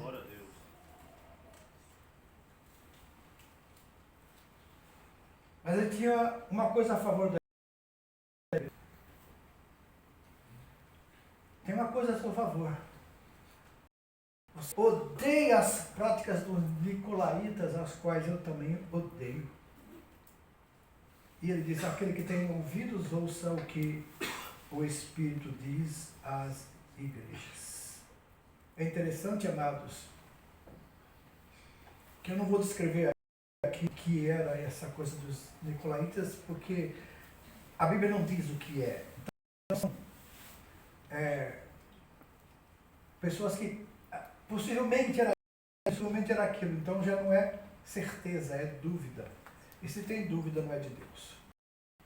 Mas ele tinha uma coisa a favor da igreja. Tem uma coisa a seu favor. Você odeia as práticas dos nicolaítas, as quais eu também odeio. E ele diz, aquele que tem ouvidos, ouça o que o Espírito diz às igrejas. É interessante, amados, que eu não vou descrever aqui o que era essa coisa dos nicolaítas, porque a Bíblia não diz o que é. Então, pessoas que possivelmente era aquilo, então já não é certeza, é dúvida. E se tem dúvida, não é de Deus.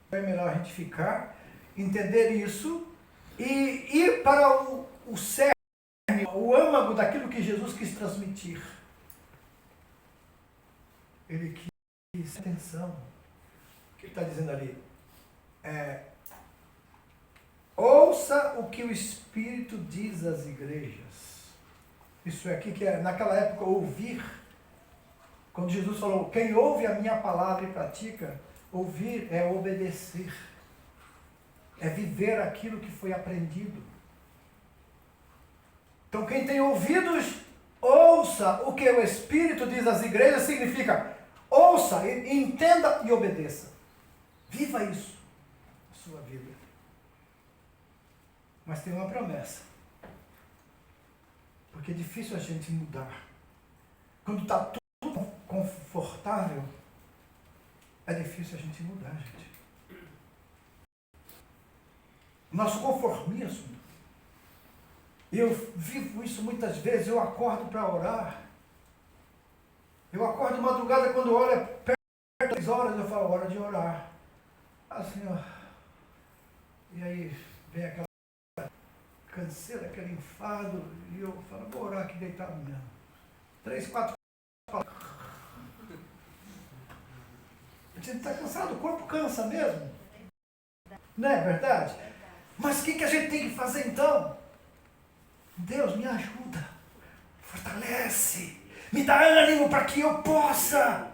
Então é melhor a gente ficar, entender isso e ir para o cerne, o âmago daquilo que Jesus quis transmitir. Ele quis atenção. O que ele está dizendo ali? Ouça o que o Espírito diz às igrejas. Isso aqui que é, naquela época, ouvir. Quando Jesus falou, quem ouve a minha palavra e pratica, ouvir é obedecer. É viver aquilo que foi aprendido. Então quem tem ouvidos, ouça o que o Espírito diz às igrejas, significa ouça, entenda e obedeça. Viva isso na sua vida. Mas tem uma promessa. Porque é difícil a gente mudar. Quando está tudo confortável, é difícil a gente mudar, gente. Nosso conformismo. Eu vivo isso muitas vezes, eu acordo para orar. Eu acordo de madrugada, quando olho, perto das 3 horas, eu falo, hora de orar. Assim, ó. E aí vem aquela canseira, aquele enfado, e eu falo, vou orar aqui deitado mesmo. 3, 4 palavras. A gente está cansado, o corpo cansa mesmo. Não é verdade? Mas o que a gente tem que fazer então? Deus, me ajuda, fortalece, me dá ânimo para que eu possa,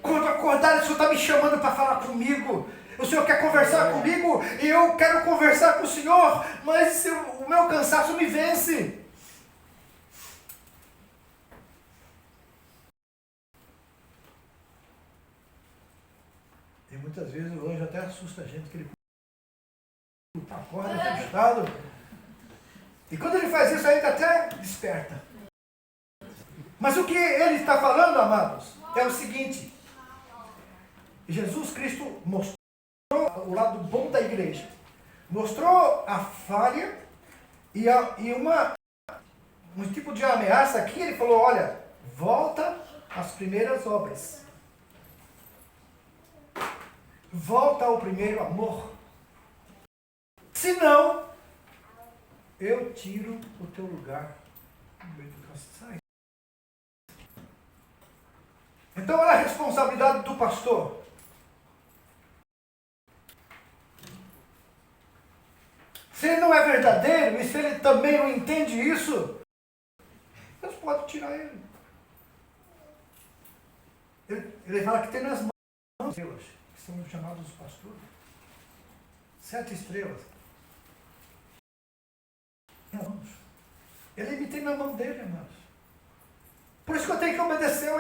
quando acordar, o Senhor está me chamando para falar comigo, o Senhor quer conversar comigo e eu quero conversar com o Senhor, mas o meu cansaço me vence. E muitas vezes o anjo até assusta a gente, que ele acorda assustado. E quando ele faz isso, a gente até desperta. Mas o que ele está falando, amados, é o seguinte. Jesus Cristo mostrou o lado bom da igreja. Mostrou a falha e um tipo de ameaça aqui. Ele falou, olha, volta às primeiras obras. Volta ao primeiro amor. Senão, eu tiro o teu lugar no meio do castiçais. Então, olha a responsabilidade do pastor. Se ele não é verdadeiro, e se ele também não entende isso, Deus pode tirar ele. Ele fala que tem nas mãos estrelas, que são chamados pastores. 7 estrelas. Ele me tem na mão dele, amados. Por isso que eu tenho que obedecer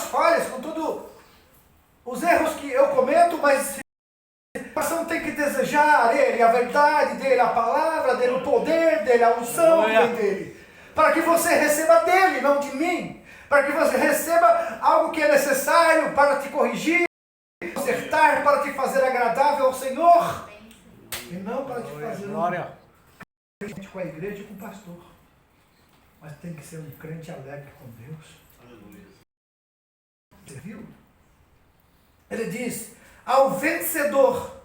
as falhas, com todos os erros que eu cometo, mas o coração tem que desejar Ele, a verdade dEle, a palavra dEle, o poder dEle, a unção que vem dEle. Para que você receba dEle, não de mim. Para que você receba algo que é necessário para te corrigir, consertar, para te fazer agradável ao Senhor. E não para te fazer com a igreja e com o pastor. Mas tem que ser um crente alegre com Deus. Aleluia. Você viu? Ele diz: ao vencedor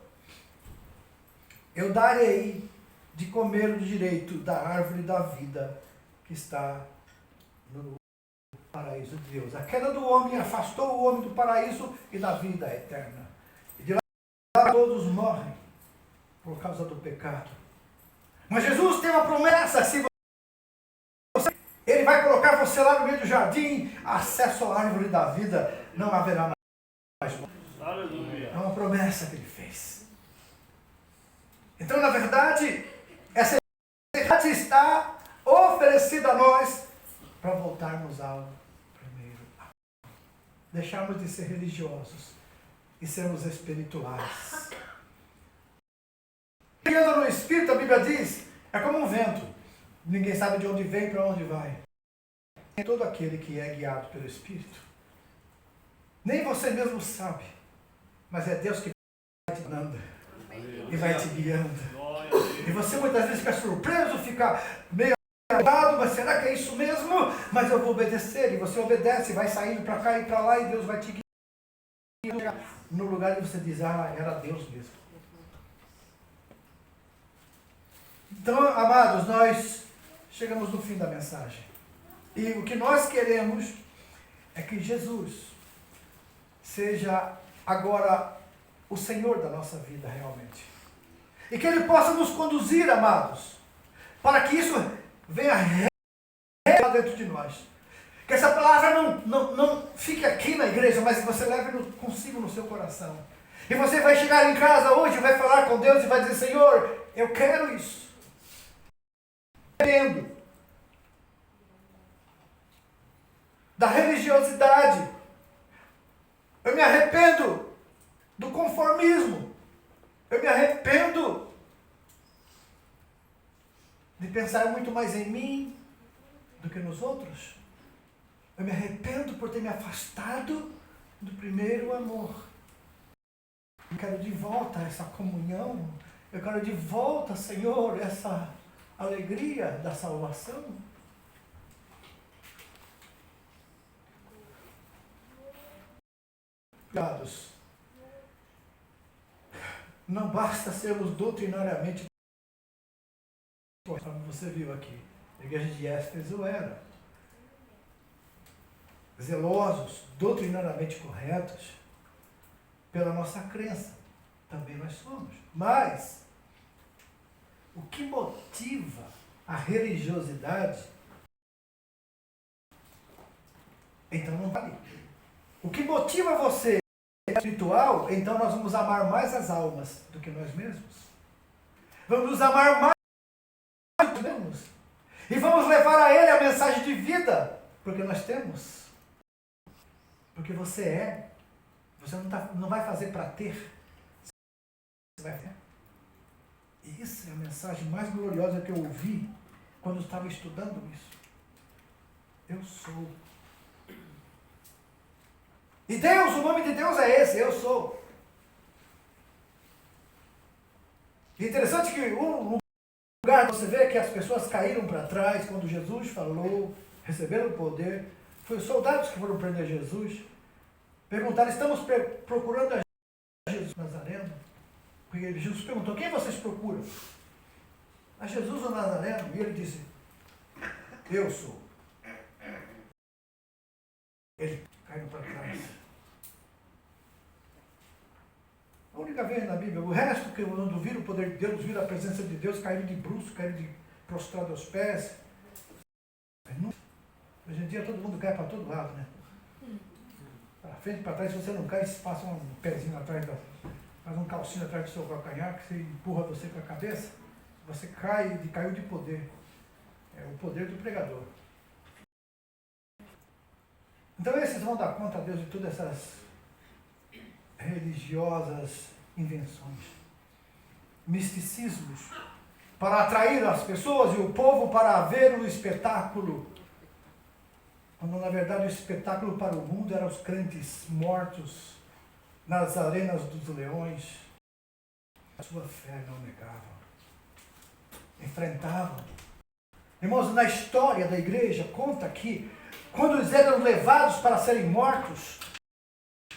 eu darei de comer o direito da árvore da vida que está no paraíso de Deus. A queda do homem afastou o homem do paraíso e da vida eterna. E de lá todos morrem por causa do pecado. Mas Jesus tem uma promessa: se você, Ele vai colocar você lá no meio do jardim, acesso à árvore da vida, não haverá mais morte. Aleluia. É uma promessa que Ele fez. Então, na verdade, essa verdade está oferecida a nós para voltarmos ao primeiro amor. Deixarmos de ser religiosos e sermos espirituais. Quem anda no Espírito, a Bíblia diz, é como um vento. Ninguém sabe de onde vem e para onde vai. É todo aquele que é guiado pelo Espírito. Nem você mesmo sabe, mas é Deus que vai te guiando e vai te guiando. Glória a Deus. E você muitas vezes fica surpreso, fica meio assustado, mas será que é isso mesmo? Mas eu vou obedecer. E você obedece, vai saindo para cá e para lá e Deus vai te guiar no lugar que você diz: ah, era Deus mesmo. Então, amados, nós chegamos no fim da mensagem. E o que nós queremos é que Jesus seja agora o Senhor da nossa vida realmente. E que Ele possa nos conduzir, amados, para que isso venha dentro de nós. Que essa palavra não fique aqui na igreja, mas que você leve consigo no seu coração. E você vai chegar em casa hoje, vai falar com Deus e vai dizer: Senhor, eu quero isso. Arrependo da religiosidade. Eu me arrependo do conformismo. Eu me arrependo de pensar muito mais em mim do que nos outros. Eu me arrependo por ter me afastado do primeiro amor. Eu quero de volta essa comunhão. Eu quero de volta, Senhor, essa alegria da salvação. Cuidados. Não basta sermos doutrinariamente, como você viu aqui, a igreja de Éfeso era zelosos, doutrinariamente corretos, pela nossa crença. Também nós somos. Mas o que motiva a religiosidade, então não vale. O que motiva você espiritual, então nós vamos amar mais as almas do que nós mesmos. Vamos nos amar mais do que nós mesmos. E vamos levar a Ele a mensagem de vida, porque nós temos. Porque você é. Você não vai fazer para ter. Você vai ter. E isso é a mensagem mais gloriosa que eu ouvi quando eu estava estudando isso. Eu sou. E Deus, o nome de Deus é esse, eu sou. E interessante que um lugar que você vê que as pessoas caíram para trás quando Jesus falou, receberam o poder, foi os soldados que foram prender Jesus. Perguntaram: estamos procurando a Jesus Nazareno? Porque Jesus perguntou: quem vocês procuram? A Jesus o Nazareno. E ele disse: eu sou. Ele caiu para trás. A única vez na Bíblia, o resto que quando viram o poder de Deus, viram a presença de Deus, caíram de bruços, caíram de prostrado aos pés. Hoje em dia todo mundo cai para todo lado, né? Para frente, para trás, se você não cai, você passa um pezinho atrás, faz um calcinho atrás do seu calcanhar, que você empurra você com a cabeça, você caiu de poder. É o poder do pregador. Então esses vão dar conta a Deus de todas essas religiosas invenções, misticismos, para atrair as pessoas e o povo para ver o espetáculo. Quando na verdade o espetáculo para o mundo eram os crentes mortos nas arenas dos leões. A sua fé não negavam, enfrentavam. Irmãos, na história da igreja conta que quando eles eram levados para serem mortos,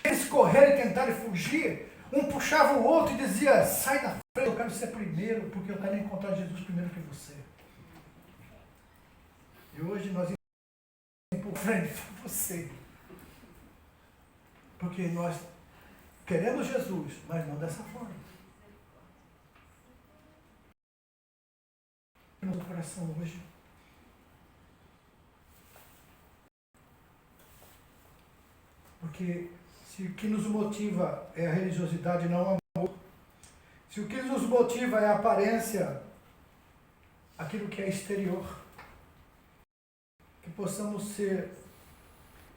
eles correram e tentaram fugir, um puxava o outro e dizia: sai da frente, eu quero ser primeiro, porque eu quero encontrar Jesus primeiro que você. E hoje nós por frente para você, porque nós queremos Jesus, mas não dessa forma. No coração hoje, porque se o que nos motiva é a religiosidade e não o amor, se o que nos motiva é a aparência, aquilo que é exterior, que possamos ser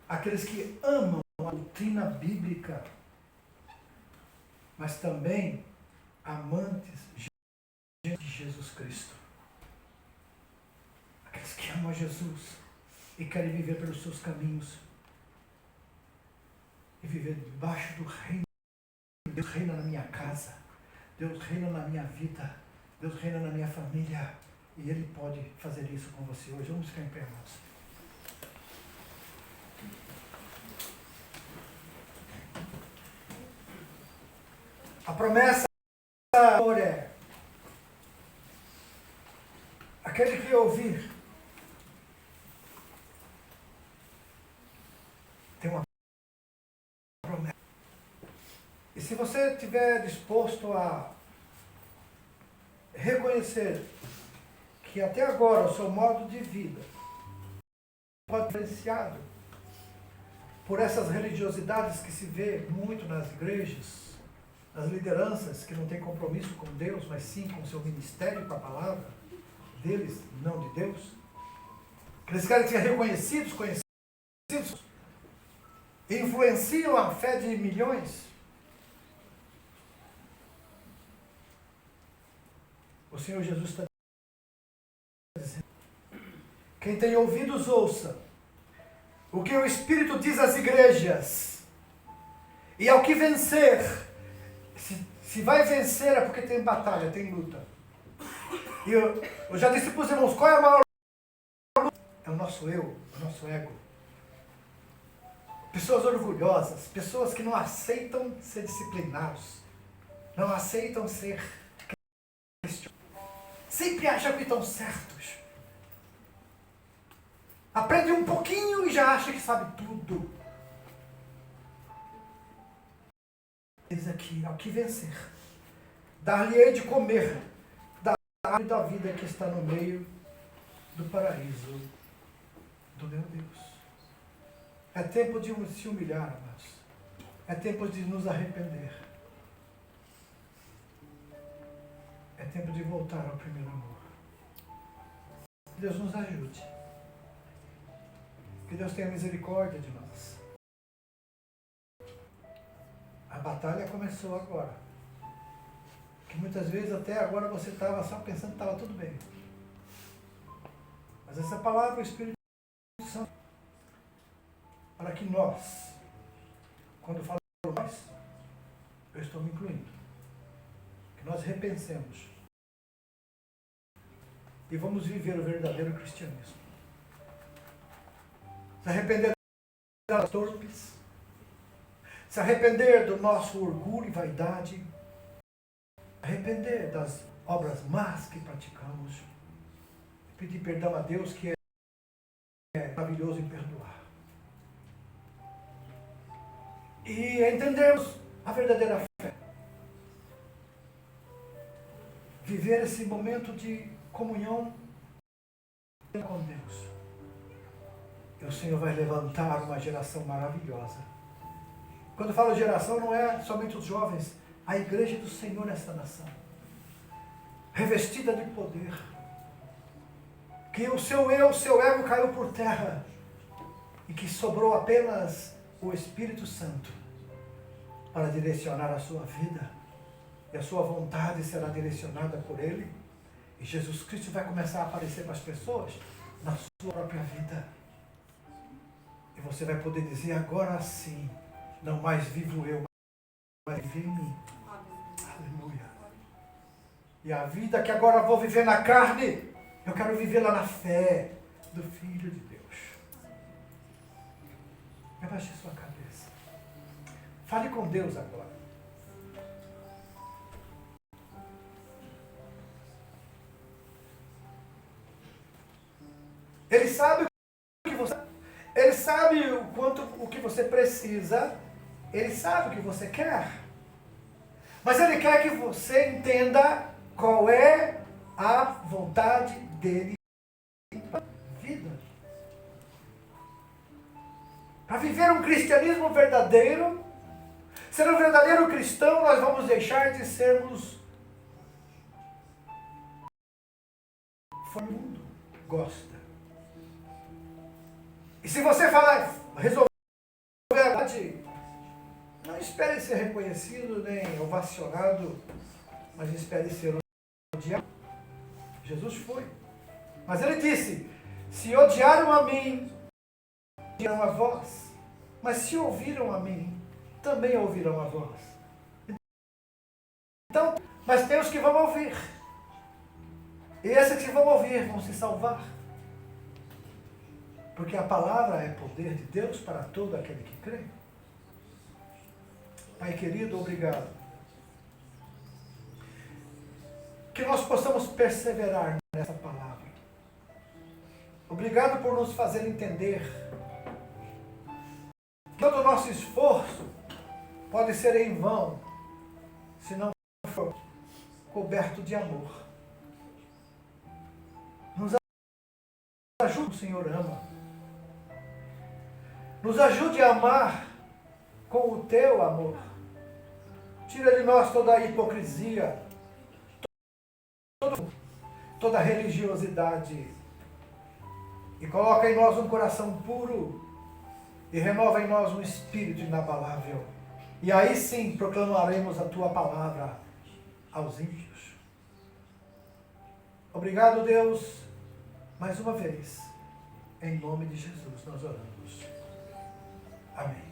aqueles que amam a doutrina bíblica, mas também amantes de Jesus Cristo. Aqueles que amam a Jesus e querem viver pelos seus caminhos e viver debaixo do reino. Deus reina na minha casa, Deus reina na minha vida, Deus reina na minha família, e Ele pode fazer isso com você hoje. Vamos ficar em pé, irmãos. A promessa é: aquele que ouvir tem uma promessa. E se você estiver disposto a reconhecer que até agora o seu modo de vida pode ser influenciado por essas religiosidades que se vê muito nas igrejas, nas lideranças que não têm compromisso com Deus, mas sim com o seu ministério, com a palavra deles, não de Deus, que eles querem ser reconhecidos, conhecidos, e influenciam a fé de milhões. O Senhor Jesus está dizendo: quem tem ouvidos, ouça o que o Espírito diz às igrejas. E ao que vencer, se vai vencer é porque tem batalha, tem luta. E eu já disse para os irmãos, qual é a maior luta? É o nosso eu, o nosso ego. Pessoas orgulhosas, pessoas que não aceitam ser disciplinados, não aceitam ser cristãos, sempre acham que estão certos. Aprende um pouquinho e já acha que sabe tudo. Diz aqui, ao que vencer, dar-lhe-ei de comer da árvore da vida que está no meio do paraíso do meu Deus. É tempo de se humilhar, amados. É tempo de nos arrepender. É tempo de voltar ao primeiro amor. Que Deus nos ajude. Que Deus tenha misericórdia de nós. A batalha começou agora. Que muitas vezes até agora você estava só pensando que estava tudo bem. Mas essa palavra, o Espírito Santo, para que nós, quando falamos nós, eu estou me incluindo, que nós repensemos e vamos viver o verdadeiro cristianismo. Se arrepender das torpes, se arrepender do nosso orgulho e vaidade, arrepender das obras más que praticamos, pedir perdão a Deus que é maravilhoso em perdoar. E entendermos a verdadeira fé. Viver esse momento de comunhão com Deus. E o Senhor vai levantar uma geração maravilhosa. Quando eu falo geração, não é somente os jovens, a igreja do Senhor nesta nação, revestida de poder, que o seu eu, o seu ego caiu por terra, e que sobrou apenas o Espírito Santo para direcionar a sua vida, e a sua vontade será direcionada por Ele, e Jesus Cristo vai começar a aparecer para as pessoas na sua própria vida. E você vai poder dizer: agora sim, não mais vivo eu, mas vive em mim. Aleluia. E a vida que agora vou viver na carne, eu quero vivê-la na fé do Filho de Deus. Abaixe sua cabeça. Fale com Deus agora. Ele sabe o que você, Ele sabe o que você precisa, Ele sabe o que você quer. Mas Ele quer que você entenda qual é a vontade dele para a vida. Para viver um cristianismo verdadeiro, ser um verdadeiro cristão, nós vamos deixar de sermos conforme o mundo gosta. E se você falar, resolver a verdade, não espere ser reconhecido nem ovacionado, mas espere ser odiado. Jesus foi. Mas ele disse: se odiaram a mim, odiaram a vós. Mas se ouviram a mim, também ouvirão a vós. Então, mas tem os que vão ouvir. E esses que vão ouvir vão se salvar. Porque a palavra é poder de Deus para todo aquele que crê. Pai querido, obrigado. Que nós possamos perseverar nessa palavra. Obrigado por nos fazer entender que todo o nosso esforço pode ser em vão se não for coberto de amor. Nos ajude, o Senhor ama. Nos ajude a amar com o teu amor. Tira de nós toda a hipocrisia, toda a religiosidade, e coloca em nós um coração puro, e renova em nós um espírito inabalável. E aí sim proclamaremos a tua palavra aos ímpios. Obrigado, Deus, mais uma vez. Em nome de Jesus nós oramos. Amém.